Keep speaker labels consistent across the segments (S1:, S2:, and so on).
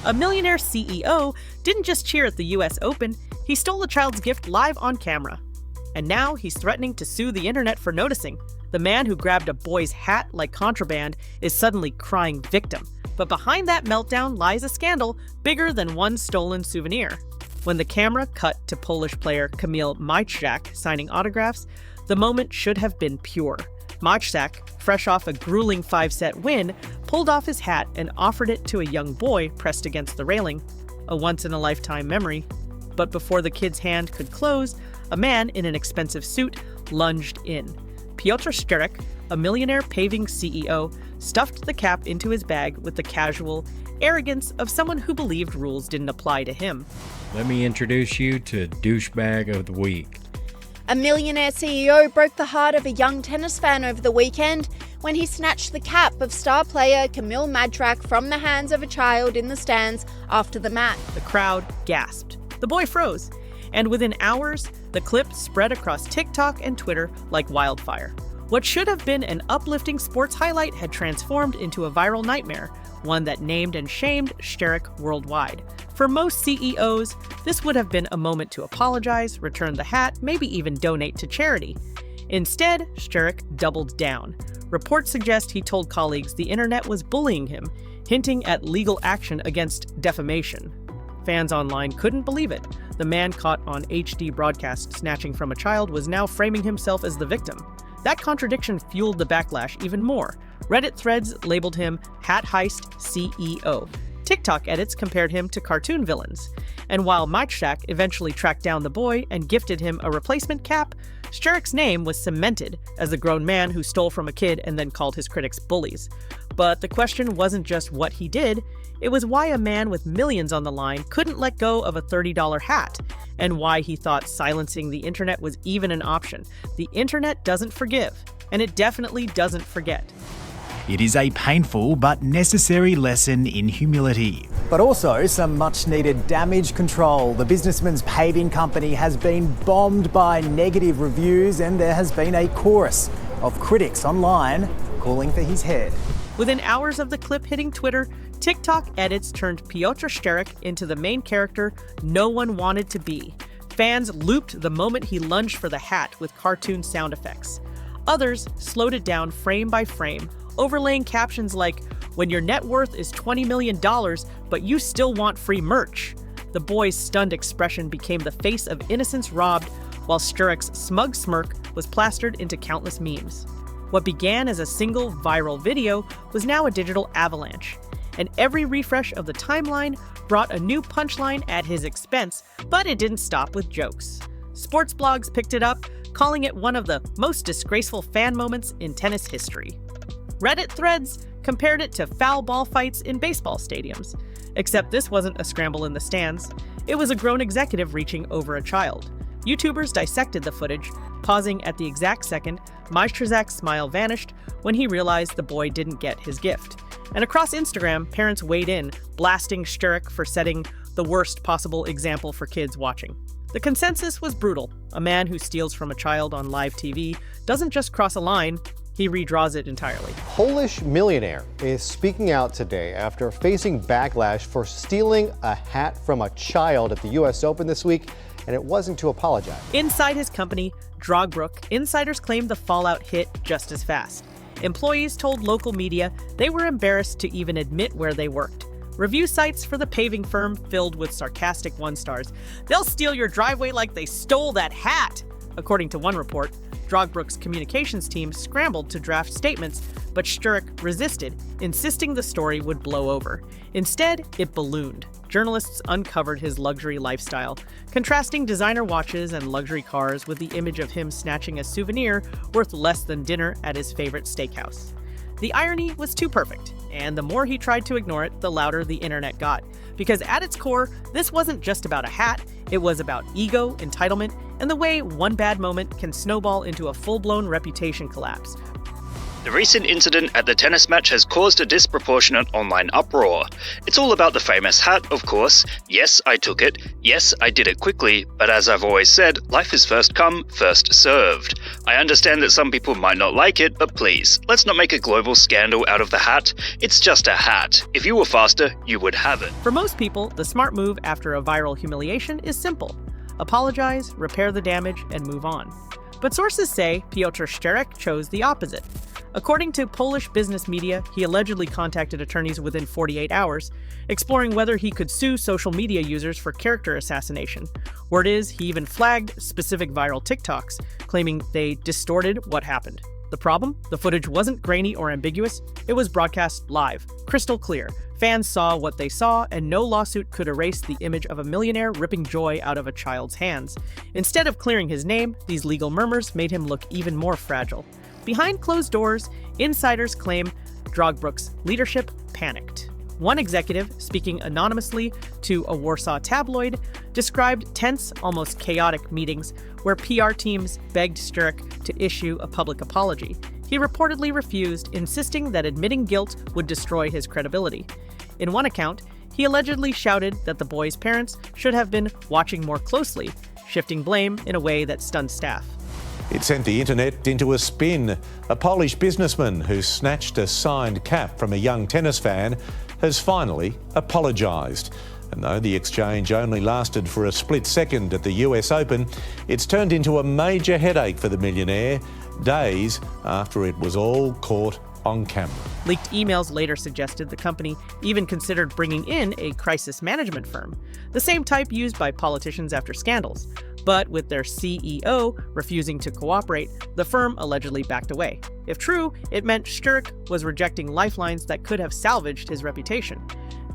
S1: A millionaire CEO didn't just cheer at the US Open, he stole a child's gift live on camera. And now he's threatening to sue the internet for noticing. The man who grabbed a boy's hat like contraband is suddenly crying victim. But behind that meltdown lies a scandal bigger than one stolen souvenir. When the camera cut to Polish player Kamil Majczak signing autographs, the moment should have been pure. Majczak, fresh off a grueling 5-set win, pulled off his hat and offered it to a young boy pressed against the railing. A once-in-a-lifetime memory. But before the kid's hand could close, a man in an expensive suit lunged in. Piotr Szczerek, a millionaire paving CEO, stuffed the cap into his bag with the casual arrogance of someone who believed rules didn't apply to him.
S2: Let me introduce you to Douchebag of the Week.
S3: A millionaire CEO broke the heart of a young tennis fan over the weekend when he snatched the cap of star player Kamil Majczak from the hands of a child in the stands after the match.
S1: The crowd gasped. The boy froze. And within hours, the clip spread across TikTok and Twitter like wildfire. What should have been an uplifting sports highlight had transformed into a viral nightmare, one that named and shamed Szczerek worldwide. For most CEOs, this would have been a moment to apologize, return the hat, maybe even donate to charity. Instead, Szczerek doubled down. Reports suggest he told colleagues the internet was bullying him, hinting at legal action against defamation. Fans online couldn't believe it. The man caught on HD broadcast snatching from a child was now framing himself as the victim. That contradiction fueled the backlash even more. Reddit threads labeled him Hat Heist CEO. TikTok edits compared him to cartoon villains. And while Majczak eventually tracked down the boy and gifted him a replacement cap, Szczerek's name was cemented as the grown man who stole from a kid and then called his critics bullies. But the question wasn't just what he did, it was why a man with millions on the line couldn't let go of a $30 hat, and why he thought silencing the internet was even an option. The internet doesn't forgive, and it definitely doesn't forget.
S4: It is a painful but necessary lesson in humility.
S5: But also some much-needed damage control. The businessman's paving company has been bombed by negative reviews, and there has been a chorus of critics online calling for his head.
S1: Within hours of the clip hitting Twitter, TikTok edits turned Piotr Szczerek into the main character no one wanted to be. Fans looped the moment he lunged for the hat with cartoon sound effects. Others slowed it down frame by frame, overlaying captions like, "When your net worth is $20 million, but you still want free merch." The boy's stunned expression became the face of innocence robbed, while Szczerek's smug smirk was plastered into countless memes. What began as a single viral video was now a digital avalanche, and every refresh of the timeline brought a new punchline at his expense, but it didn't stop with jokes. Sports blogs picked it up, calling it one of the most disgraceful fan moments in tennis history. Reddit threads compared it to foul ball fights in baseball stadiums. Except this wasn't a scramble in the stands. It was a grown executive reaching over a child. YouTubers dissected the footage, pausing at the exact second Majczak's smile vanished when he realized the boy didn't get his gift. And across Instagram, parents weighed in, blasting Szczerek for setting the worst possible example for kids watching. The consensus was brutal. A man who steals from a child on live TV doesn't just cross a line, he redraws it entirely.
S6: Polish millionaire is speaking out today after facing backlash for stealing a hat from a child at the US Open this week, and it wasn't to apologize.
S1: Inside his company, Drogbrook, insiders claimed the fallout hit just as fast. Employees told local media they were embarrassed to even admit where they worked. Review sites for the paving firm filled with sarcastic one-stars. "They'll steal your driveway like they stole that hat." According to one report, Drogbrook's communications team scrambled to draft statements, but Szczerek resisted, insisting the story would blow over. Instead, it ballooned. Journalists uncovered his luxury lifestyle, contrasting designer watches and luxury cars with the image of him snatching a souvenir worth less than dinner at his favorite steakhouse. The irony was too perfect, and the more he tried to ignore it, the louder the internet got. Because at its core, this wasn't just about a hat, it was about ego, entitlement, and the way one bad moment can snowball into a full-blown reputation collapse.
S7: The recent incident at the tennis match has caused a disproportionate online uproar. It's all about the famous hat, of course. Yes, I took it. Yes, I did it quickly. But as I've always said, life is first come, first served. I understand that some people might not like it, but please, let's not make a global scandal out of the hat. It's just a hat. If you were faster, you would have it.
S1: For most people, the smart move after a viral humiliation is simple. Apologize, repair the damage, and move on. But sources say Piotr Szczerek chose the opposite. According to Polish business media, he allegedly contacted attorneys within 48 hours, exploring whether he could sue social media users for character assassination. Word is, he even flagged specific viral TikToks, claiming they distorted what happened. The problem? The footage wasn't grainy or ambiguous. It was broadcast live, crystal clear. Fans saw what they saw, and no lawsuit could erase the image of a millionaire ripping joy out of a child's hands. Instead of clearing his name, these legal murmurs made him look even more fragile. Behind closed doors, insiders claim Drogbrook's leadership panicked. One executive, speaking anonymously to a Warsaw tabloid, described tense, almost chaotic meetings where PR teams begged Szczerek to issue a public apology. He reportedly refused, insisting that admitting guilt would destroy his credibility. In one account, he allegedly shouted that the boy's parents should have been watching more closely, shifting blame in a way that stunned staff.
S8: It sent the internet into a spin. A Polish businessman who snatched a signed cap from a young tennis fan has finally apologised. And though the exchange only lasted for a split second at the US Open, it's turned into a major headache for the millionaire, days after it was all caught on camera.
S1: Leaked emails later suggested the company even considered bringing in a crisis management firm, the same type used by politicians after scandals. But with their CEO refusing to cooperate, the firm allegedly backed away. If true, it meant Szczerek was rejecting lifelines that could have salvaged his reputation.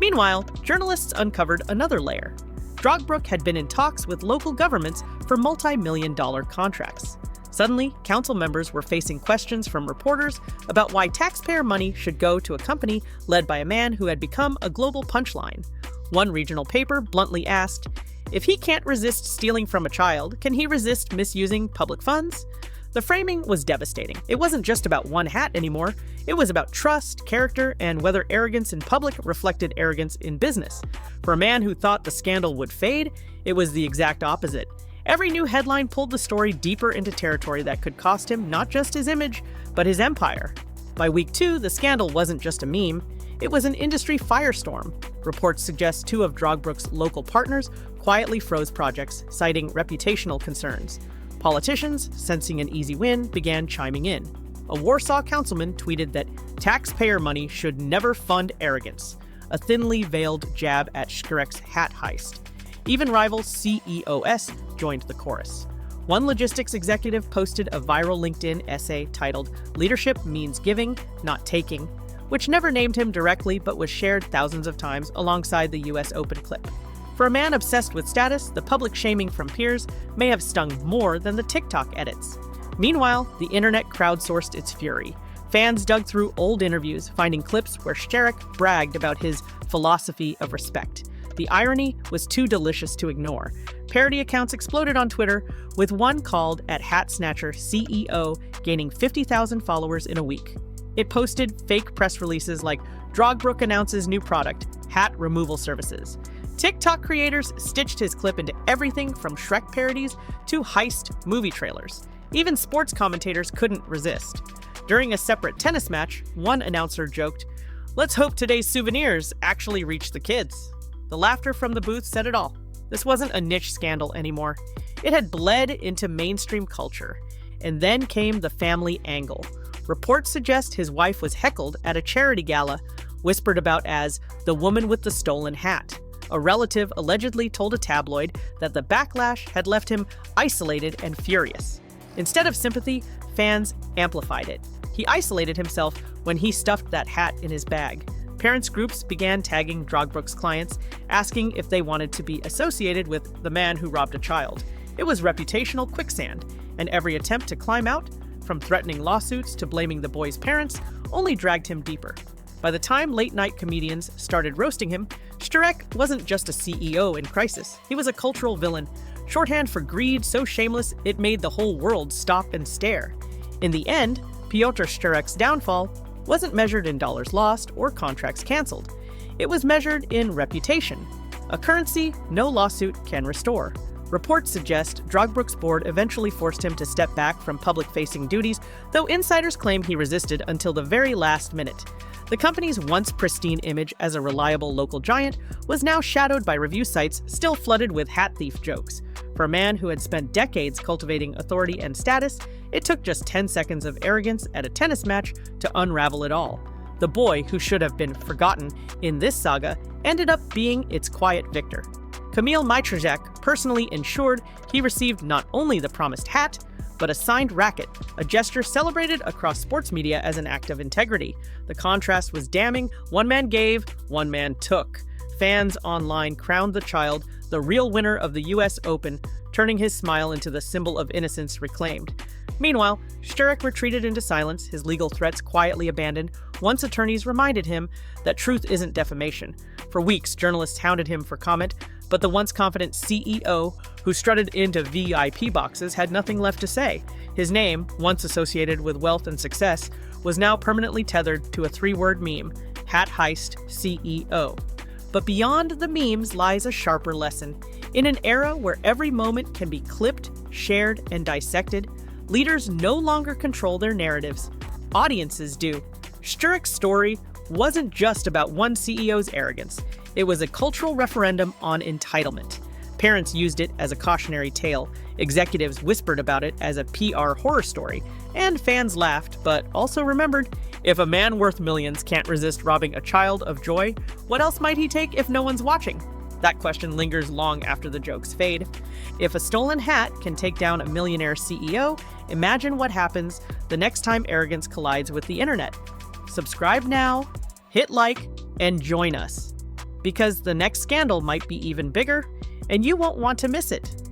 S1: Meanwhile, journalists uncovered another layer. Drogbrook had been in talks with local governments for multi-million-dollar contracts. Suddenly, council members were facing questions from reporters about why taxpayer money should go to a company led by a man who had become a global punchline. One regional paper bluntly asked, "If he can't resist stealing from a child, can he resist misusing public funds?" The framing was devastating. It wasn't just about one hat anymore. It was about trust, character, and whether arrogance in public reflected arrogance in business. For a man who thought the scandal would fade, it was the exact opposite. Every new headline pulled the story deeper into territory that could cost him not just his image, but his empire. By week 2, the scandal wasn't just a meme. It was an industry firestorm. Reports suggest 2 of Drogbrook's local partners quietly froze projects, citing reputational concerns. Politicians, sensing an easy win, began chiming in. A Warsaw councilman tweeted that taxpayer money should never fund arrogance, a thinly veiled jab at Szczerek's hat heist. Even rival CEOs joined the chorus. One logistics executive posted a viral LinkedIn essay titled "Leadership Means Giving, Not Taking," which never named him directly but was shared thousands of times alongside the US Open clip. For a man obsessed with status, the public shaming from peers may have stung more than the TikTok edits. Meanwhile, the internet crowdsourced its fury. Fans dug through old interviews, finding clips where Szczerek bragged about his philosophy of respect. The irony was too delicious to ignore. Parody accounts exploded on Twitter, with one called @HatSnatcherCEO gaining 50,000 followers in a week. It posted fake press releases like "Drogbrook announces new product, hat removal services." TikTok creators stitched his clip into everything from Shrek parodies to heist movie trailers. Even sports commentators couldn't resist. During a separate tennis match, one announcer joked, "Let's hope today's souvenirs actually reach the kids." The laughter from the booth said it all. This wasn't a niche scandal anymore. It had bled into mainstream culture. And then came the family angle. Reports suggest his wife was heckled at a charity gala, whispered about as the woman with the stolen hat. A relative allegedly told a tabloid that the backlash had left him isolated and furious. Instead of sympathy, fans amplified it. He isolated himself when he stuffed that hat in his bag. Parents groups began tagging Drogbrook's clients, asking if they wanted to be associated with the man who robbed a child. It was reputational quicksand, and every attempt to climb out, from threatening lawsuits to blaming the boy's parents, only dragged him deeper. By the time late-night comedians started roasting him, Szczerek wasn't just a CEO in crisis. He was a cultural villain, shorthand for greed so shameless it made the whole world stop and stare. In the end, Piotr Sterek's downfall wasn't measured in dollars lost or contracts canceled. It was measured in reputation, a currency no lawsuit can restore. Reports suggest Drogbrook's board eventually forced him to step back from public-facing duties, though insiders claim he resisted until the very last minute. The company's once pristine image as a reliable local giant was now shadowed by review sites still flooded with hat thief jokes. For a man who had spent decades cultivating authority and status, it took just 10 seconds of arrogance at a tennis match to unravel it all. The boy who should have been forgotten in this saga ended up being its quiet victor. Kamil Mitrajak personally ensured he received not only the promised hat, but a signed racket, a gesture celebrated across sports media as an act of integrity. The contrast was damning. One man gave, one man took. Fans online crowned the child the real winner of the US Open, turning his smile into the symbol of innocence reclaimed. Meanwhile, Sterek retreated into silence, his legal threats quietly abandoned once attorneys reminded him that truth isn't defamation. For weeks, journalists hounded him for comment, but the once confident CEO, who strutted into VIP boxes, had nothing left to say. His name, once associated with wealth and success, was now permanently tethered to a 3-word meme: Hat Heist CEO. But beyond the memes lies a sharper lesson. In an era where every moment can be clipped, shared, and dissected, leaders no longer control their narratives. Audiences do. Sterek's story wasn't just about one CEO's arrogance. It was a cultural referendum on entitlement. Parents used it as a cautionary tale, executives whispered about it as a PR horror story, and fans laughed, but also remembered, if a man worth millions can't resist robbing a child of joy, what else might he take if no one's watching? That question lingers long after the jokes fade. If a stolen hat can take down a millionaire CEO, imagine what happens the next time arrogance collides with the internet. Subscribe now, hit like, and join us. Because the next scandal might be even bigger, and you won't want to miss it.